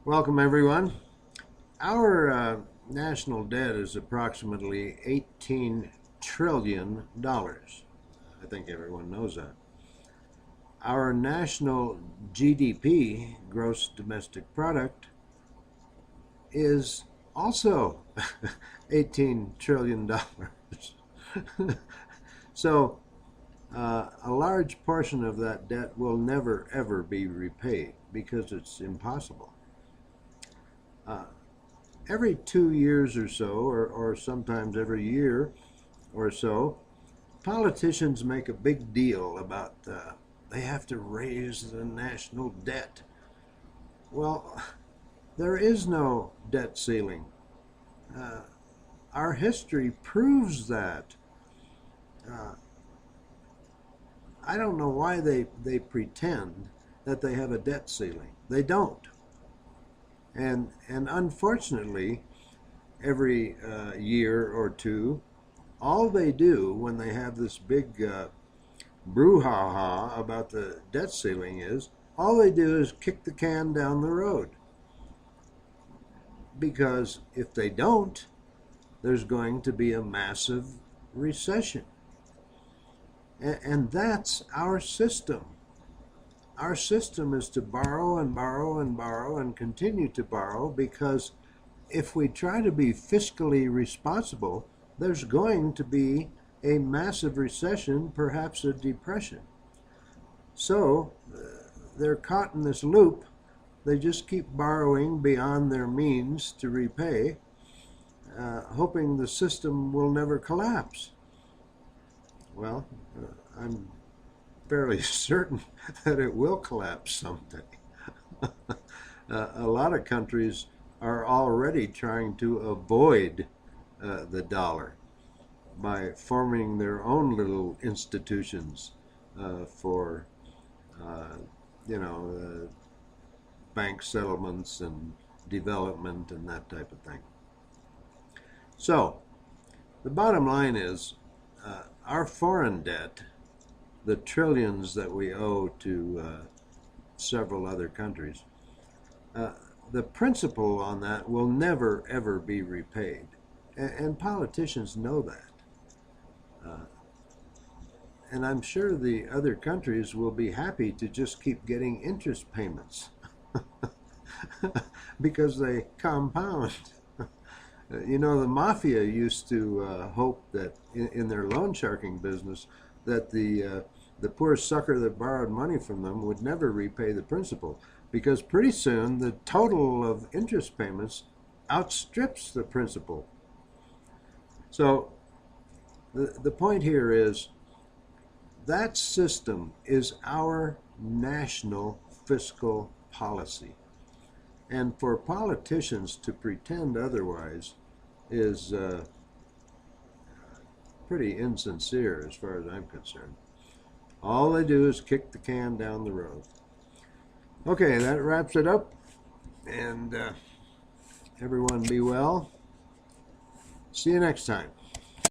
Welcome, everyone. Our national debt is approximately $18 trillion. I think everyone knows that. Our national GDP, gross domestic product, is also $18 trillion. So a large portion of that debt will never ever be repaid because it's impossible. Every 2 years or so, or sometimes every year or so, politicians make a big deal about they have to raise the national debt. Well, there is no debt ceiling. Our history proves that. I don't know why they pretend that they have a debt ceiling. They don't. And unfortunately, every year or two, all they do when they have this big brouhaha about the debt ceiling is, all they do is kick the can down the road. Because if they don't, there's going to be a massive recession. And that's our system. Our system is to borrow and borrow and borrow and continue to borrow, because if we try to be fiscally responsible, there's going to be a massive recession, perhaps a depression. So they're caught in this loop. They just keep borrowing beyond their means to repay, hoping the system will never collapse. Well, I'm fairly certain that it will collapse someday. A lot of countries are already trying to avoid the dollar by forming their own little institutions for, bank settlements and development and that type of thing. So, the bottom line is our foreign debt, the trillions that we owe to several other countries, the principal on that will never ever be repaid. And politicians know that. And I'm sure the other countries will be happy to just keep getting interest payments because they compound. The mafia used to hope that in their loan sharking business that the poor sucker that borrowed money from them would never repay the principal, because pretty soon the total of interest payments outstrips the principal. So the point here is that system is our national fiscal policy. And for politicians to pretend otherwise is pretty insincere as far as I'm concerned. All they do is kick the can down the road. Okay, that wraps it up. And everyone be well. See you next time.